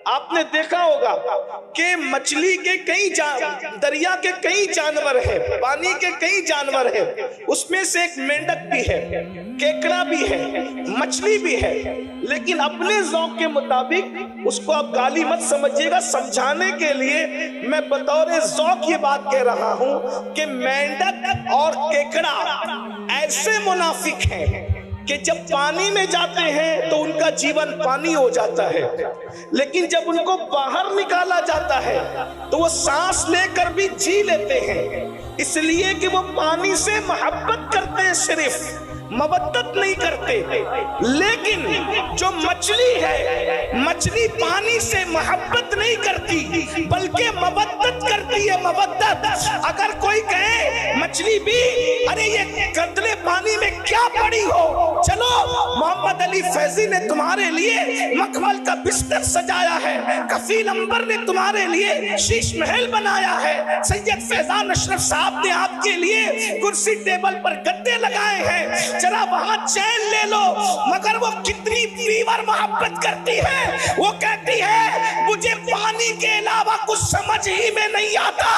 آپ نے دیکھا ہوگا کہ مچھلی کے کئی دریا کے کئی جانور ہیں، پانی کے کئی جانور ہیں، اس میں سے ایک مینڈک بھی ہے، کیکڑا بھی ہے، مچھلی بھی ہے، لیکن اپنے ذوق کے مطابق اس کو آپ گالی مت سمجھیے گا، سمجھانے کے لیے میں بطور ذوق یہ بات کہہ رہا ہوں کہ مینڈک اور کیکڑا ایسے منافق ہیں کہ جب پانی میں جاتے ہیں تو ان کا جیون پانی ہو جاتا ہے، لیکن جب ان کو باہر نکالا جاتا ہے تو وہ سانس لے کر بھی جی لیتے ہیں، اس لیے کہ وہ پانی سے محبت کرتے ہیں، صرف مودت نہیں کرتے۔ لیکن جو مچھلی ہے، مچھلی پانی سے محبت نہیں کرتی بلکہ مودت کرتی ہے، مودت۔ اگر کوئی کہے مچھلی بھی ارے یہ قطرے پانی میں کیا پڑی ہو، چلو محمد علی فیضی نے تمہارے لیے مخمل کا بستر سجایا ہے، کفیل انبر نے تمہارے لیے شیش محل بنایا ہے، سید فیضان اشرف صاحب نے آپ کے لیے کرسی ٹیبل پر گدے لگائے ہیں، ذرا وہاں چین لے لو۔ مگر وہ کتنی پیور محبت کرتی ہے، وہ کہتی ہے مجھے پانی کے علاوہ کچھ سمجھ ہی میں نہیں آتا،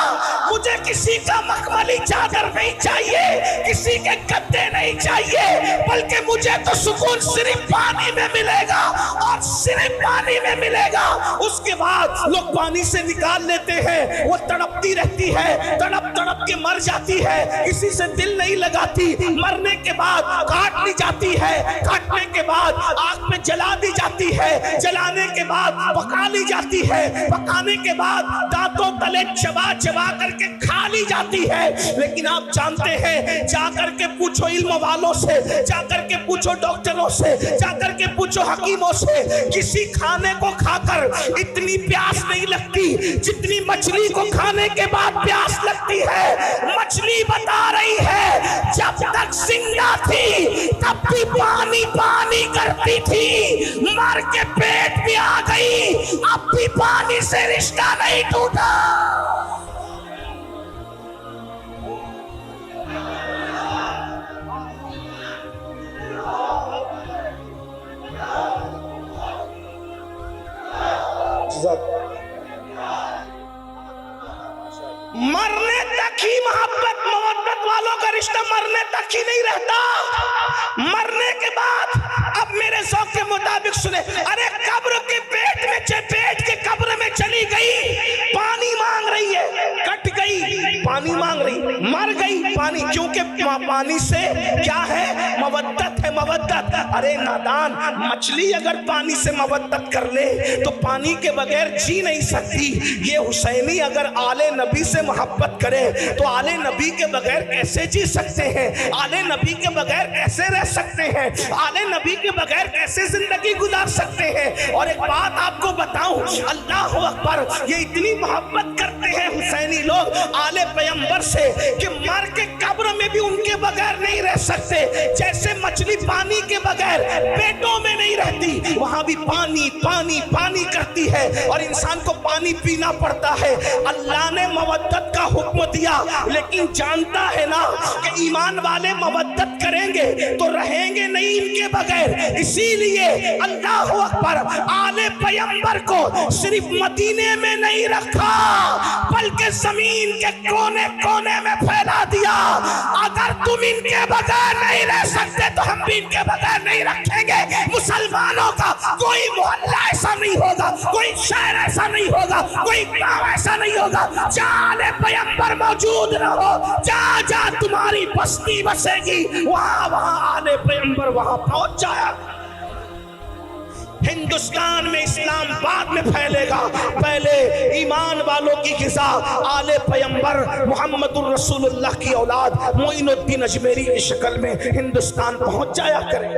مجھے کسی کا مخملی چادر نہیں چاہیے، کسی کے گدے نہیں چاہیے، بلکہ مجھے تو سکون صرف پانی میں ملے گا اور صرف پانی میں ملے گا۔ اس کے بعد لوگ پانی سے نکال لیتے ہیں، وہ تڑپتی رہتی ہے، تڑپ تڑپ کے مر جاتی ہے، کسی سے دل نہیں لگاتی، مرنے کے بعد کاٹ لی جاتی ہے، کاٹنے کے بعد آگ میں جلا دی جاتی ہے، جلانے کے بعد پکا لی جاتی ہے، پکانے کے بعد دانتوں تلے چبا چبا کر کے کھا لی جاتی ہے۔ لیکن آپ جانتے ہیں، جا کر کے پوچھو علم والوں سے، جا کر کے پوچھو ڈاکٹروں سے، جا کر کے پوچھو حکیموں سے، کسی کھانے کو کھا کر اتنی پیاس نہیں لگتی جتنی مچھلی کو کھانے کے بعد پیاس لگتی ہے۔ مچھلی بتا رہی ہے جب تک زندہ تھی تب بھی پانی پانی کرتی تھی، مر کے پیٹ بھی آ گئی، اب بھی پانی سے رشتہ نہیں ٹوٹا۔ مرنے تک ہی محبت محبت والوں کا رشتہ مرنے تک ہی نہیں رہتا، مرنے کے بعد اب میرے ذوق کے مطابق سنے، ارے قبر کے پیٹ میں پیٹ کے قبر میں چلی گئی، پانی مانگ رہی ہے، کٹ گئی پانی مانگ رہی، مر گئی پانی، کیونکہ پانی سے کیا ہے؟ مودت ہے، مودت۔ ارے نادان، مچھلی اگر پانی سے مودت کر لے تو پانی کے بغیر جی نہیں سکتی، یہ حسینی اگر آل نبی سے محبت کرے تو آل نبی کے بغیر کیسے جی سکتے ہیں، آل نبی کے بغیر کیسے رہ سکتے ہیں، آل نبی کے بغیر کیسے زندگی گزار سکتے ہیں۔ اور ایک بات آپ کو بتاؤں، اللہ اکبر، یہ اتنی محبت کرتے ہیں حسینی لوگ آل پیغمبر سے کہ مر کے قبر میں بھی ان کے بغیر نہیں رہ سکتے، جیسے مچھلی پانی کے بغیر پیٹوں میں نہیں رہتی، وہاں بھی پانی پانی پانی کرتی ہے اور انسان کو پانی پینا پڑتا ہے۔ اللہ نے مودت کا حکم دیا، لیکن جانتا ہے نا کہ ایمان والے مودت کریں گے تو رہیں گے نہیں ان کے بغیر، اسی لیے اللہ اکبر، آل پیغمبر کو صرف مدینے میں نہیں رکھا بلکہ زمین کے کونے کونے میں پھیلا دیا۔ اگر تم ان کے بغیر نہیں رہ سکتے تو ہم بھی ان کے بغیر نہیں رکھیں گے۔ مسلمانوں کا کوئی محلہ ایسا نہیں ہوگا، کوئی شہر ایسا نہیں ہوگا، کوئی گاؤں ایسا نہیں ہوگا جہاں آل پیغمبر موجود نہ ہو، جہاں جہاں تمہاری بستی بسے گی وہاں وہاں آل پیغمبر وہاں پہنچ جایا۔ ہندوستان میں اسلام بعد میں پھیلے گا، پہلے ایمان والوں کی غذا آل پیغمبر محمد الرسول اللہ کی اولاد معین الدین اجمیری کی شکل میں ہندوستان پہنچ جایا کرے۔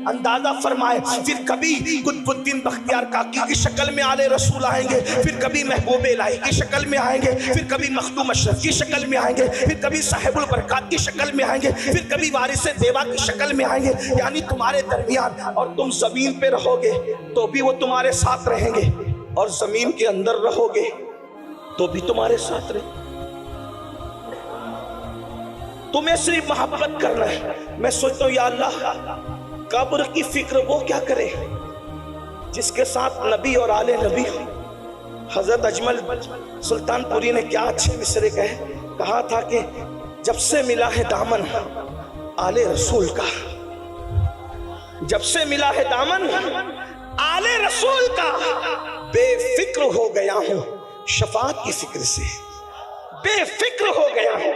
اندازہ فرمائے، پھر کبھی قطب الدین بختیار کاکی کی شکل میں آل رسول آئیں گے، پھر کبھی محبوب الہی کی شکل میں آئیں گے، پھر کبھی مخدوم اشرف کی شکل میں آئیں گے، پھر کبھی صاحب البرکات کی شکل میں آئیں گے، پھر کبھی وارث دیوا کی شکل میں آئیں گے۔ یعنی تمہارے درمیان، اور تم زمین پہ رہو گے تو بھی وہ تمہارے ساتھ رہیں گے، اور زمین کے اندر رہو گے تو بھی تمہارے ساتھ رہیں گے۔ تمہیں صرف محبت کرنا ہے۔ میں سوچتا ہوں یا اللہ، قبر کی فکر وہ کیا کرے، جس کے ساتھ نبی اور آل نبی ہو. حضرت اجمل سلطان پوری نے کیا اچھے مصرے کہا تھا کہ جب سے ملا ہے دامن آل رسول کا، جب سے ملا ہے دامن آل رسول کا، بے فکر ہو گیا ہوں شفاعت کی فکر سے، بے فکر ہو گیا ہوں،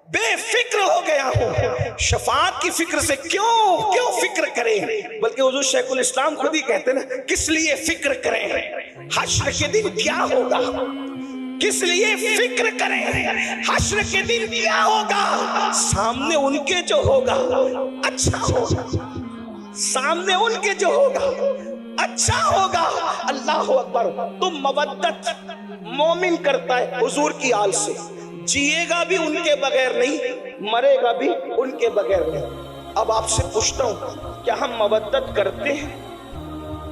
بے فکر ہو گیا ہوں شفاعت کی فکر سے. کیوں فکر کریں؟ بلکہ حضور شیخ الاسلام خود ہی کہتے ہیں نا، کس لیے فکر کریں، حشر کے دن کیا ہوگا، کس لیے فکر کریں، حشر کے دن کیا ہوگا، سامنے ان کے جو ہوگا اچھا ہوگا، سامنے ان کے جو ہوگا اچھا ہوگا. اللہ اکبر. تو مودت مومن کرتا ہے حضور کی آل سے، جیے گا بھی ان کے بغیر نہیں، مرے گا بھی ان کے بغیر نہیں. اب آپ سے پوچھتا ہوں، کیا ہم مودت کرتے ہیں؟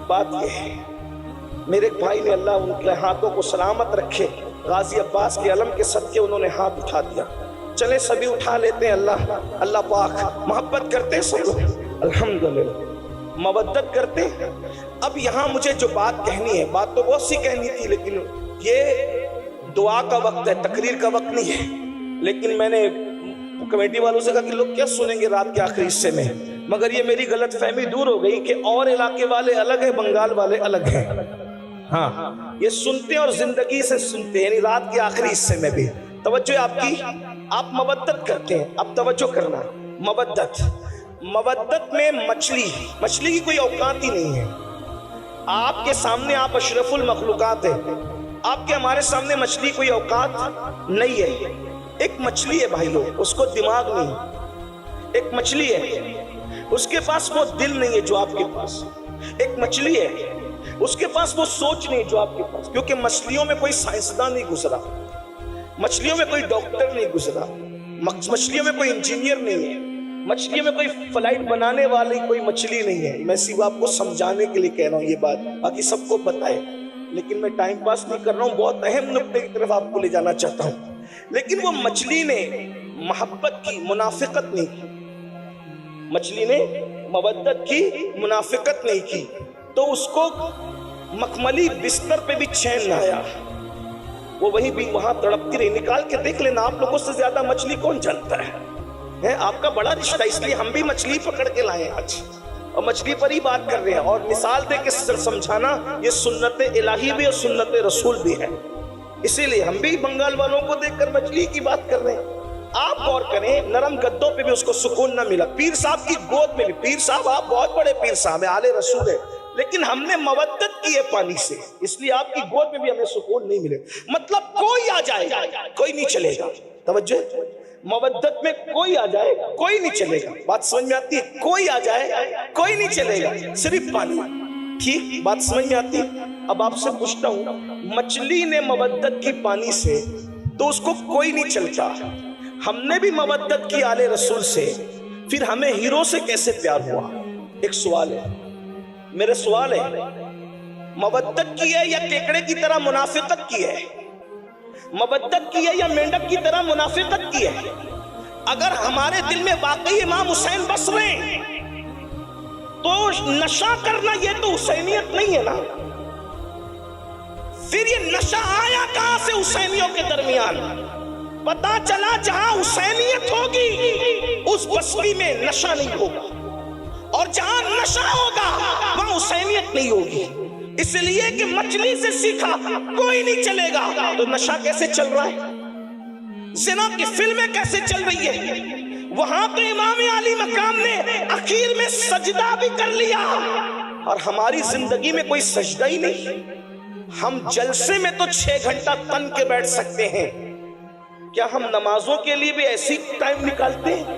بات یہ ہے، میرے ایک بھائی نے، اللہ ان کے ہاتھوں کو سلامت رکھے، غازی عباس کے علم کے صدقے انہوں نے ہاتھ اٹھا دیا. چلے سبھی اٹھا لیتے ہیں. اللہ پاک محبت کرتے ہیں سب لوگ، الحمدللہ مودت کرتے ہیں. اب یہاں مجھے جو بات کہنی ہے، بات تو بہت سی کہنی تھی، لیکن یہ دعا کا وقت ہے، تقریر کا وقت نہیں ہے. لیکن میں نے کمیٹی والوں سے کہا کہ لوگ کیا سنیں گے رات کے آخری حصے میں، مگر یہ میری غلط فہمی دور ہو گئی کہ اور علاقے والے الگ ہیں، بنگال والے الگ ہیں. ہاں، یہ سنتے ہیں اور زندگی سے سنتے ہیں، یعنی رات کے آخری حصے میں بھی. توجہ آپ کی، آپ مودت کرتے ہیں. اب توجہ کرنا، مودت میں مچھلی کی کوئی اوقات ہی نہیں ہے. آپ کے سامنے آپ اشرف المخلوقات ہیں، آپ کے ہمارے سامنے مچھلی کوئی اوقات نہیں ہے. ایک مچھلی ہے بھائیو، اس کو دماغ نہیں. ایک مچھلی ہے، اس کے پاس وہ دل نہیں ہے جو آپ کے پاس. ایک مچھلی ہے، اس کے پاس وہ سوچ نہیں جو آپ کے پاس. کیونکہ مچھلیوں میں کوئی سائنسدان نہیں گزرا، مچھلیوں میں کوئی ڈاکٹر نہیں گزرا، مچھلیوں میں کوئی انجینئر نہیں ہے، مچھلیوں میں کوئی فلائٹ بنانے والی کوئی مچھلی نہیں ہے. میں صرف آپ کو سمجھانے کے لیے کہہ رہا ہوں یہ بات، باقی سب کو پتہ ہے، لیکن میں ٹائم پاس نہیں کر رہا ہوں، بہت اہم نقطے کی طرف آپ کو لے جانا چاہتا ہوں. لیکن وہ مچھلی نے محبت کی، منافقت نہیں کی. مچھلی نے مودت کی، منافقت نہیں کی. تو اس کو مخملی بستر پہ بھی چین نہ آیا، وہ وہیں بھی وہاں تڑپتی رہی. نکال کے دیکھ لینا، آپ لوگوں سے زیادہ مچھلی کون جانتا ہے؟ آپ کا بڑا رشتہ، اس لیے ہم بھی مچھلی پکڑ کے لائے ہیں آج، اور مچھلی پر ہی بات کر رہے ہیں. اور مثال دے کے سمجھانا، یہ سنت الہی بھی اور سنت رسول بھی ہے. اسی لیے ہم بھی بنگال والوں کو دیکھ کر مچھلی کی بات کر رہے ہیں. آپ غور کریں، نرم گدوں پہ بھی اس کو سکون نہ ملا، پیر صاحب کی گود میں بھی. پیر صاحب آپ بہت بڑے پیر صاحب ہیں، آل رسول ہے، لیکن ہم نے مودت کی ہے پانی سے، اس لیے آپ کی گود میں بھی ہمیں سکون نہیں ملے. مطلب کوئی آ جائے کوئی نہیں چلے گا. توجہ، مودت میں کوئی آ جائے کوئی نہیں چلے گا. بات سمجھ میں آتی ہے؟ کوئی آ جائے کوئی نہیں چلے گا، صرف پانی. ٹھیک، بات سمجھ میں آتی ہے؟ اب آپ سے پوچھتا ہوں، مچھلی نے مودت کی پانی سے، تو اس کو کوئی نہیں چلتا. ہم نے بھی مودت کی آل رسول سے، پھر ہمیں ہیرو سے کیسے پیار ہوا؟ ایک سوال ہے، میرے سوال ہے، مودت کی ہے یا کیکڑے کی طرح منافقت کی ہے؟ مودت کی ہے یا مینڈک کی طرح منافقت کی ہے؟ اگر ہمارے دل میں واقعی امام حسین بس رہے ہیں تو نشہ کرنا یہ تو حسینیت نہیں ہے نا. پھر یہ نشہ آیا کہاں سے حسینیوں کے درمیان؟ پتا چلا جہاں حسینیت ہوگی اس بستی میں نشہ نہیں ہوگا، اور جہاں نشہ ہوگا وہاں حسینیت نہیں ہوگی. اس لیے کہ مچھلی سے سیکھا کوئی نہیں چلے گا. تو نشہ کیسے چل رہا ہے؟ زنا کی فلمیں کیسے چل رہی ہے؟ وہاں تو امام علی مقام نے اخیر میں سجدہ بھی کر لیا، اور ہماری زندگی میں کوئی سجدہ ہی نہیں. ہم جلسے میں تو 6 گھنٹہ تن کے بیٹھ سکتے ہیں، کیا ہم نمازوں کے لیے بھی ایسی ٹائم نکالتے ہیں؟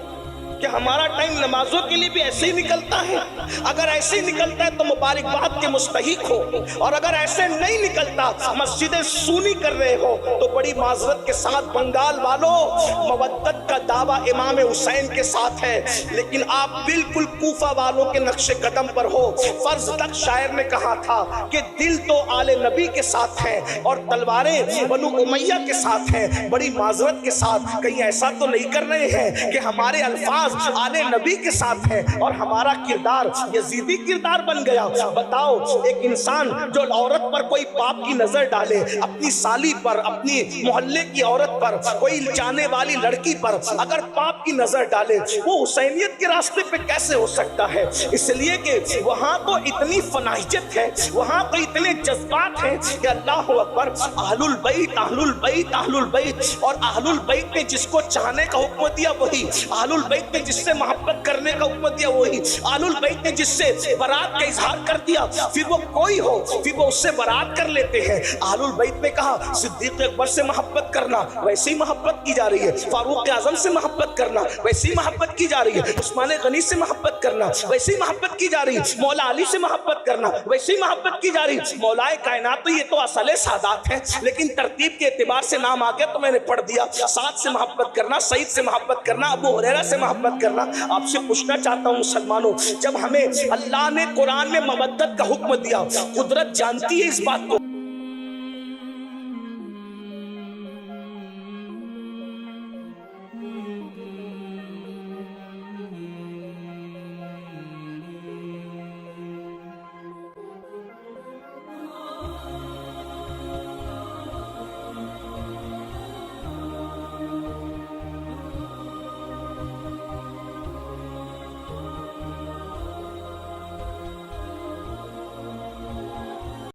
کہ ہمارا ٹائم نمازوں کے لیے بھی ایسے ہی نکلتا ہے؟ اگر ایسے ہی نکلتا ہے تو مبارکباد کے مستحق ہو، اور اگر ایسے نہیں نکلتا، مسجدیں سونی کر رہے ہو، تو بڑی معذرت کے ساتھ بنگال والوں، مودت کا دعویٰ امام حسین کے ساتھ ہے، لیکن آپ بالکل کوفہ والوں کے نقش قدم پر ہو. فرض تک شاعر نے کہا تھا کہ دل تو آل نبی کے ساتھ ہے اور تلواریں بنو امیہ کے ساتھ ہیں. بڑی معذرت کے ساتھ کہیں ایسا تو نہیں کر رہے ہیں کہ ہمارے الفاظ الفاظ آل نبی کے ساتھ ہیں اور ہمارا کردار یزیدی کردار بن گیا. بتاؤ ایک انسان جو عورت پر کوئی پاپ کی نظر ڈالے, اپنی سالی پر, اپنی محلے کی عورت پر, کوئی جانے والی لڑکی پر اگر پاپ کی نظر ڈالے, وہ حسینیت کے راستے پہ کیسے ہو سکتا ہے؟ اس لیے کہ وہاں تو اتنی فنائیت ہے, وہاں تو اتنے جذبات ہیں کہ اللہ اکبر, اہل البیت اہل البیت اہل البیت. اور اہل البیت نے جس کو چاہنے کا حکم دیا وہی, اہل البیت نے جس سے محبت کرنے کا حکم دیا وہی, اہل البیت نے جس سے برات کا اظہار کر دیا پھر وہ کوئی ہو پھر وہ اس سے برات کر لیتے ہیں. اہل البیت نے کہا صدیق اکبر سے محبت کرنا, ویسے ہی محبت کی جا رہی ہے. فاروق اعظم سے محبت کرنا, ویسے ہی محبت کی جا رہی ہے. عثمان غنی سے محبت کرنا, ویسے ہی محبت کی جا رہی ہے. مولا علی سے محبت کرنا, ویسے ہی محبت کی جا رہی ہے. مولا کائنات تو یہ تو اصل سادات ہیں, لیکن ترتیب کے اعتبار سے نام آ گیا تو میں نے پڑھ دیا. سعد سے محبت کرنا, سعید سے محبت کرنا, ابو ہریرہ سے محبت کرنا. آپ سے پوچھنا چاہتا ہوں مسلمانوں, جب ہمیں اللہ نے قرآن میں مودت کا حکم دیا, قدرت جانتی ہے اس بات کو,